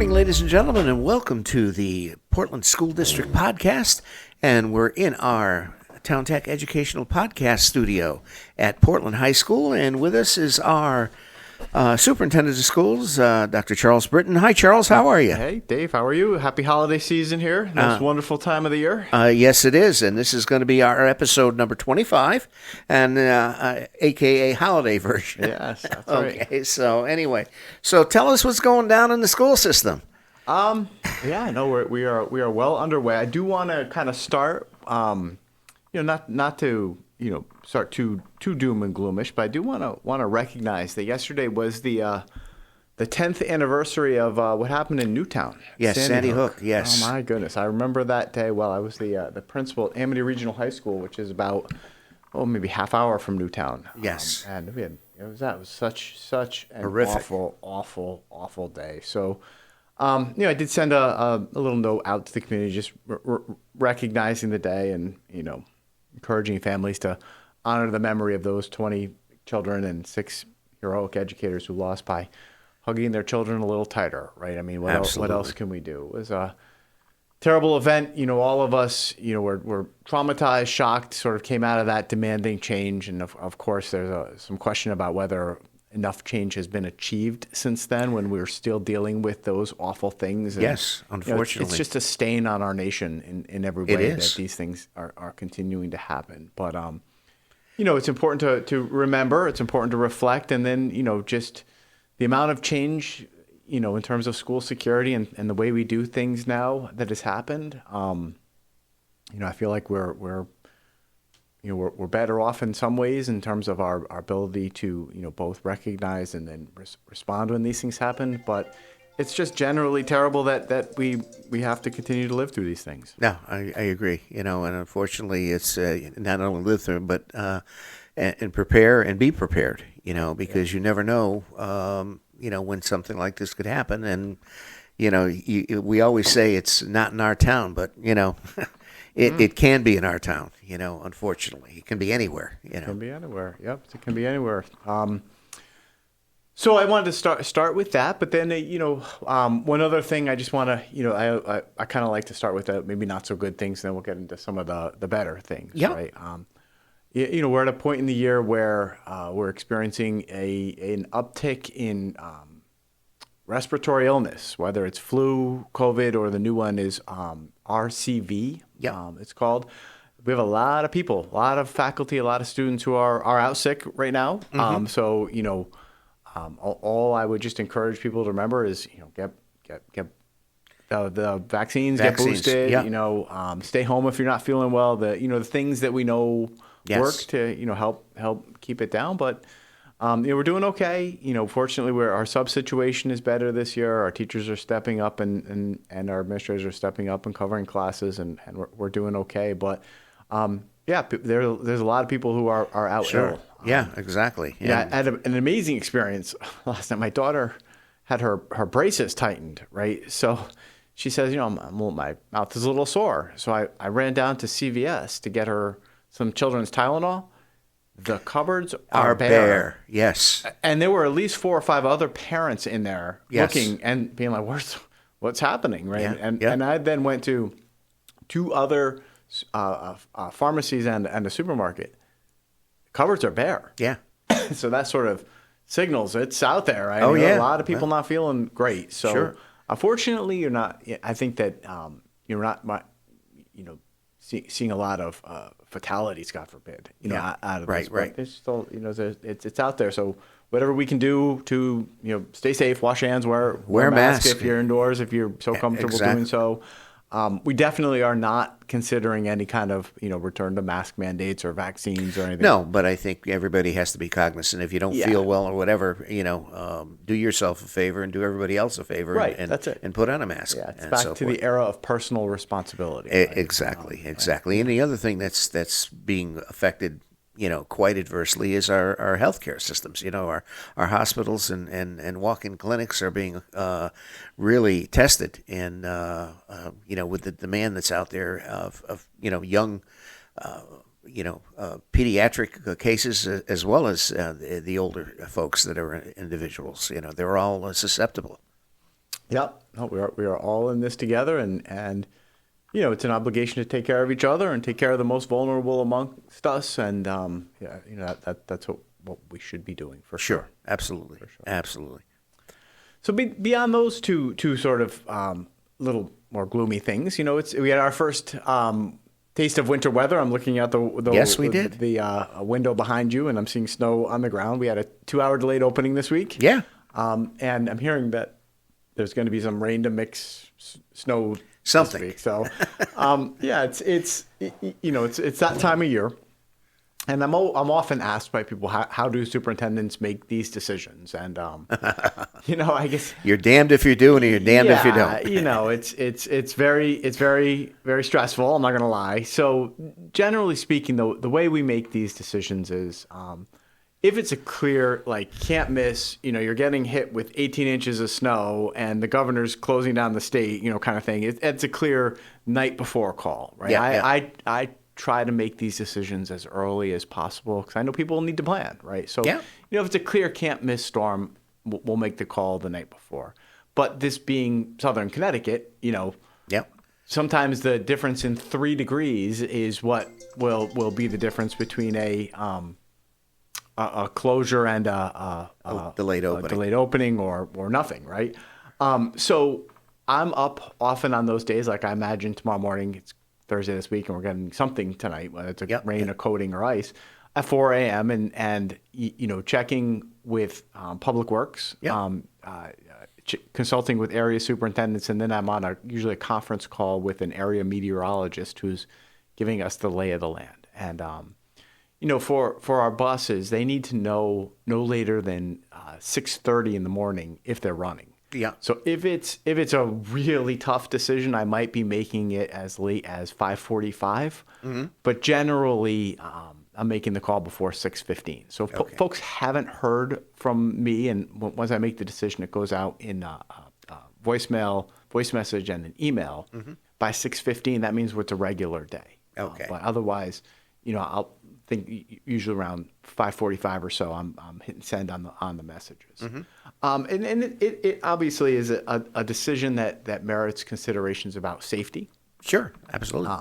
morning, ladies and gentlemen, and welcome to the Portland School District Podcast. And we're in our Town Tech Educational Podcast studio at Portland High School. And with us is our Superintendent of Schools, Dr. Charles Britton. Hi, Charles. How are you? Hey, Dave. How are you? Happy holiday season here. Most wonderful time of the year. Yes, it is. And this is going to be our episode number 25, and a.k.a. holiday version. Yes, that's right. Okay, so anyway. So tell us what's going down in the school system. Yeah, no, we are well underway. I do want to kind of start, not to start too doom and gloomish, but I do want to recognize that yesterday was the 10th anniversary of what happened in Newtown. Yes, Sandy Hook. Yes. Oh my goodness, I remember that day well. I was the principal at Amity Regional High School, which is about maybe half hour from Newtown. Yes, and it was such an horrific, awful day. So. I did send a little note out to the community, just recognizing the day and, encouraging families to honor the memory of those 20 children and 6 heroic educators who lost by hugging their children a little tighter, right? I mean, what else can we do? It was a terrible event. All of us, were traumatized, shocked, sort of came out of that demanding change. And of course, there's some question about whether enough change has been achieved since then when we're still dealing with those awful things. And, yes, unfortunately. It's just a stain on our nation in every way that these things are continuing to happen. But, it's important to remember, it's important to reflect, and then, just the amount of change, in terms of school security and the way we do things now that has happened. I feel like we're better off in some ways in terms of our ability to, both recognize and then respond when these things happen. But it's just generally terrible that we have to continue to live through these things. No, I agree. And unfortunately, it's not only live through them, but and prepare and be prepared. Because you never know, when something like this could happen. And we always say it's not in our town, but It can be in our town, unfortunately. It can be anywhere, It can be anywhere. Yep, it can be anywhere. So I wanted to start with that, but then, one other thing I just want to, I kind of like to start with maybe not so good things, and then we'll get into some of the better things, right? We're at a point in the year where we're experiencing an uptick in respiratory illness, whether it's flu, COVID, or the new one is RCV. It's called. We have a lot of people, a lot of faculty, a lot of students who are out sick right now. Mm-hmm. All I would just encourage people to remember is, get the vaccines, get boosted. Stay home if you're not feeling well. The things that we know work to help keep it down, but. We're doing okay. Fortunately, our sub situation is better this year. Our teachers are stepping up and our administrators are stepping up and covering classes, and we're doing okay. But there's a lot of people who are out ill. Yeah, exactly. I had an amazing experience last night. My daughter had her braces tightened, right? So she says, my mouth is a little sore. So I ran down to CVS to get her some children's Tylenol. The cupboards are bare. Yes. And there were at least 4 or 5 other parents in there looking and being like, what's happening, right? And I then went to 2 other pharmacies and a supermarket. Cupboards are bare. Yeah. So that sort of signals it's out there, right? A lot of people not feeling great. So unfortunately, you're not. I think that you're not, seeing a lot of fatalities, God forbid, out of this. Right. It's still, it's out there. So whatever we can do to, stay safe, wash hands, wear a mask if you're indoors, if you're so comfortable doing so. We definitely are not considering any kind of, return to mask mandates or vaccines or anything. No, but I think everybody has to be cognizant. If you don't feel well or whatever, do yourself a favor and do everybody else a favor. Right, and, that's it. And put on a mask. Yeah, it's back to the era of personal responsibility. Right? Exactly. And the other thing that's being affected, quite adversely is our healthcare systems. Our hospitals and walk-in clinics are being really tested, and with the demand that's out there of young pediatric cases as well as the older folks that are individuals. They're all susceptible. Yep. No, we are all in this together, and it's an obligation to take care of each other and take care of the most vulnerable amongst us, and that's what we should be doing for sure. Sure. Absolutely. Absolutely. So beyond those two sort of little more gloomy things, we had our first taste of winter weather. I'm looking out the Yes, we did. The window behind you, and I'm seeing snow on the ground. We had a 2-hour delayed opening this week. Yeah. And I'm hearing that there's going to be some rain to mix snow Something. this week. So, it's that time of year. And I'm often asked by people, how do superintendents make these decisions? And, I guess You're damned if you do, and you're damned if you don't. it's very, very stressful. I'm not going to lie. So generally speaking, the way we make these decisions is, if it's a clear, can't miss, you're getting hit with 18 inches of snow and the governor's closing down the state, kind of thing. It's a clear night before call, right? Yeah, I try to make these decisions as early as possible because I know people need to plan, right? So, if it's a clear can't miss storm, we'll make the call the night before. But this being Southern Connecticut, sometimes the difference in 3 degrees is what will be the difference between a closure and a delayed opening or nothing, right? So I'm up often on those days. Like I imagine tomorrow morning, it's Thursday this week, and we're getting something tonight, whether it's rain, or coating, or ice, at 4 a.m. and checking with Public Works, consulting with area superintendents, and then I'm on usually a conference call with an area meteorologist who's giving us the lay of the land. And for our buses, they need to know no later than 6:30 in the morning if they're running. Yeah. So if it's a really tough decision, I might be making it as late as 5:45. Mm-hmm. But generally, I'm making the call before 6:15. So if folks haven't heard from me, and once I make the decision, it goes out in voicemail, voice message, and an email. Mm-hmm. By 6:15, that means it's a regular day. Okay. But otherwise, I'll think usually around 5:45 or so, I'm hitting send on the messages. Mm-hmm. And it obviously is a decision that merits considerations about safety. Sure, absolutely.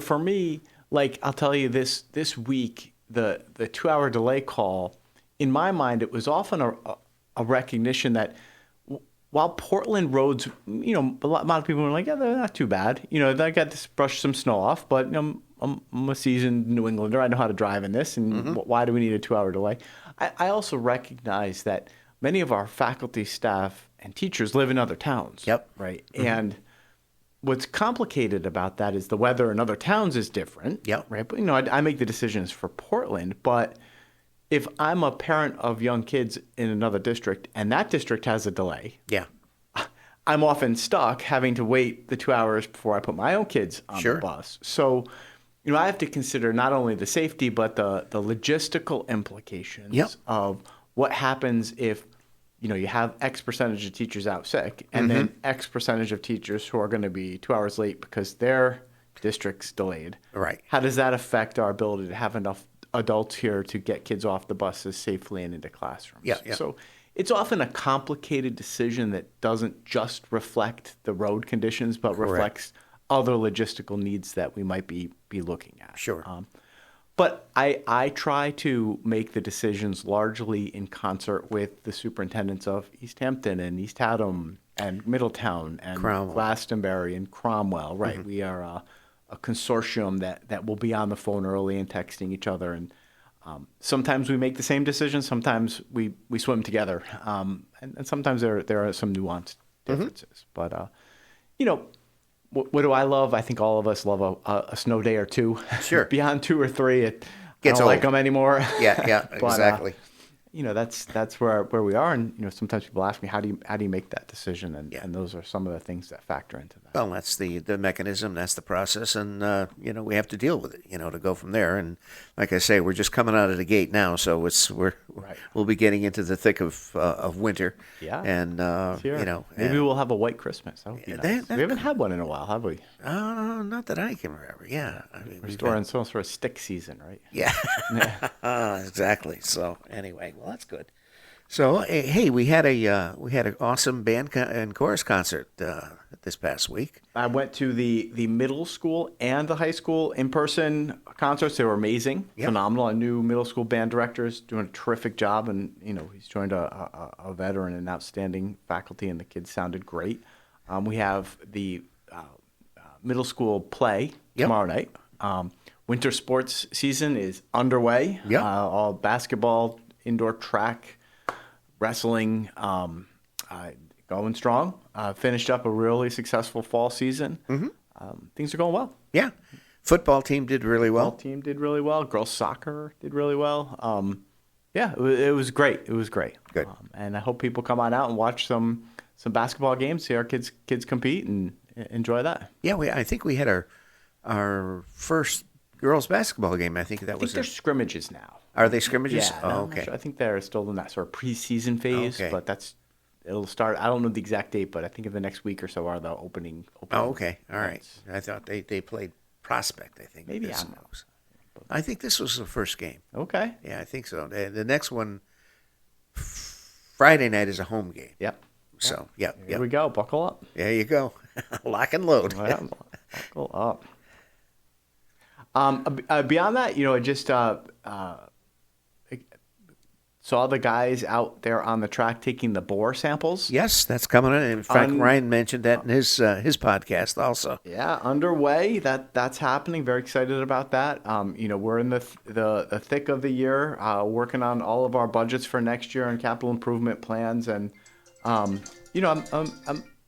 For me, I'll tell you this week, the 2-hour delay call, in my mind, it was often a recognition that while Portland roads, a lot of people were like, yeah, they're not too bad. They got to brush some snow off, but I'm a seasoned New Englander. I know how to drive in this, and why do we need a 2-hour delay? I also recognize that many of our faculty, staff, and teachers live in other towns. Yep. Right. Mm-hmm. And what's complicated about that is the weather in other towns is different. Yep. Right. But, I make the decisions for Portland, but if I'm a parent of young kids in another district and that district has a delay, I'm often stuck having to wait the 2 hours before I put my own kids on the bus. So, I have to consider not only the safety, but the logistical implications of what happens if, you have X percentage of teachers out sick and then X percentage of teachers who are going to be 2 hours late because their district's delayed. Right. How does that affect our ability to have enough adults here to get kids off the buses safely and into classrooms? Yeah. So it's often a complicated decision that doesn't just reflect the road conditions, but reflects other logistical needs that we might be looking at. Sure. But I try to make the decisions largely in concert with the superintendents of East Hampton and East Haddam and Middletown and Glastonbury and Cromwell. Right. Mm-hmm. We are a consortium that will be on the phone early and texting each other. And sometimes we make the same decision. Sometimes we swim together. And sometimes there are some nuanced differences. Mm-hmm. But, what do I love? I think all of us love a snow day or two. Sure. Beyond 2 or 3, I don't old. Like them anymore. Yeah, but, exactly. That's where we are. And, sometimes people ask me, how do you make that decision? And those are some of the things that factor into that. Well, that's the mechanism, that's the process, and, we have to deal with it, to go from there. And like I say, we're just coming out of the gate now, so we'll be getting into the thick of winter. Yeah. And, maybe we'll have a white Christmas. That would be nice. We haven't had one in a while, have we? Not that I can remember. Yeah. We're in some sort of stick season, right? Yeah. Exactly. So anyway, well, that's good. So hey, we had an awesome band and chorus concert this past week. I went to the middle school and the high school in-person concerts. They were amazing, phenomenal. A new middle school band director is doing a terrific job, and he's joined a veteran and outstanding faculty, and the kids sounded great. We have the middle school play tomorrow night. Winter sports season is underway. Yep. All basketball, indoor track, wrestling, going strong. Finished up a really successful fall season. Things are going well. Yeah. Football team did really well. Football team did really well. Girls soccer did really well. It was great. It was great. Good. And I hope people come on out and watch some basketball games, see our kids compete, and enjoy that. Yeah, I think we had our first girls basketball game. I think I think they're scrimmages now. Are they scrimmages? Yeah, Oh, I'm not okay. sure. I think they're still in that sort of preseason phase, Okay. but it'll start. I don't know the exact date, but I think in the next week or so are the opening. Oh, okay. All right. games. I thought they played Prospect, I think. Maybe, this I don't know. was. I think this was the first game. Okay. Yeah, I think so. The next one, Friday night, is a home game. Yep. So, yeah. Here we go. Buckle up. There you go. Lock and load. Yeah, buckle up. Beyond that, I just saw the guys out there on the track taking the bore samples. Yes, that's coming in. In fact, Ryan mentioned that in his podcast also. Yeah, underway. That's happening. Very excited about that. We're in the thick of the year, working on all of our budgets for next year and capital improvement plans. And I'm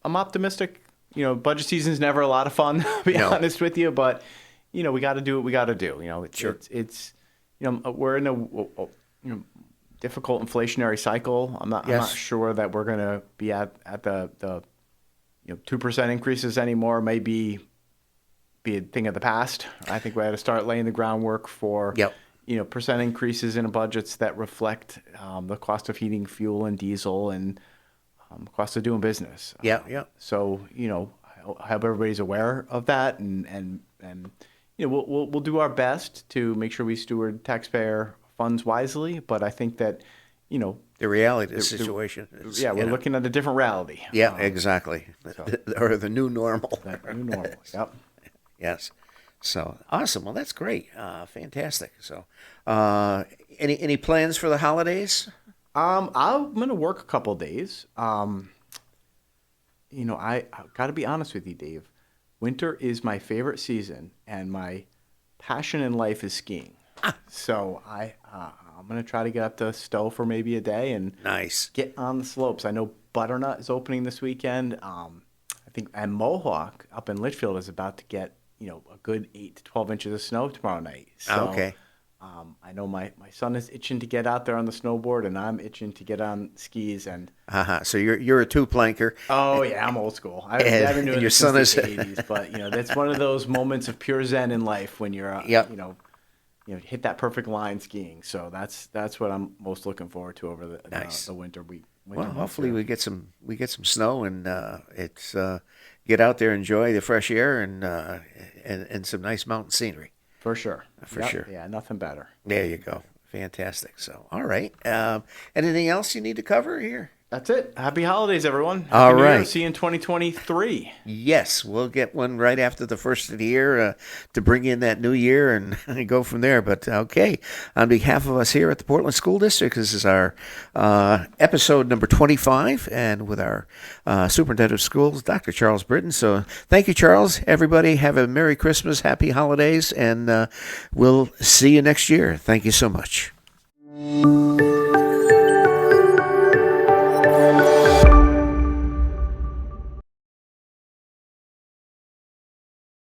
optimistic. Budget season's never a lot of fun, to be honest with you. But we got to do what we got to do. It's we're in a difficult inflationary cycle. I'm not sure that we're going to be at the 2% increases anymore. Maybe be a thing of the past. I think we had to start laying the groundwork for percent increases in budgets that reflect the cost of heating fuel and diesel and cost of doing business. So I hope everybody's aware of that, and we'll do our best to make sure we steward taxpayer funds wisely. But I think that the reality of the situation is, we're looking at a different reality. Yeah, exactly. Or the new normal. That new normal. Yep. Yes. So awesome. Well, that's great. Fantastic. So, any plans for the holidays? I'm gonna work a couple days. I got to be honest with you, Dave. Winter is my favorite season, and my passion in life is skiing. So I'm gonna try to get up to Stowe for maybe a day and get on the slopes. I know Butternut is opening this weekend. I think and Mohawk up in Litchfield is about to get a good 8 to 12 inches of snow tomorrow night. So, okay. I know my son is itching to get out there on the snowboard, and I'm itching to get on skis. And So you're a two-planker. Oh yeah, I'm old school. I've been doing this since the 80s, but that's one of those moments of pure zen in life when you're hit that perfect line skiing. So that's what I'm most looking forward to over the winter week. Well, hopefully we get some snow and it's get out there, enjoy the fresh air and some nice mountain scenery. For sure. Sure. Yeah, nothing better. There you go. Fantastic. So, all right. Anything else you need to cover here? That's it. Happy holidays, everyone. All Happy New right. Year. See you in 2023. Yes, we'll get one right after the first of the year to bring in that new year and go from there. But okay, on behalf of us here at the Portland School District, this is our episode number 25, and with our Superintendent of Schools, Dr. Charles Britton. So thank you, Charles. Everybody have a Merry Christmas, Happy Holidays, and we'll see you next year. Thank you so much.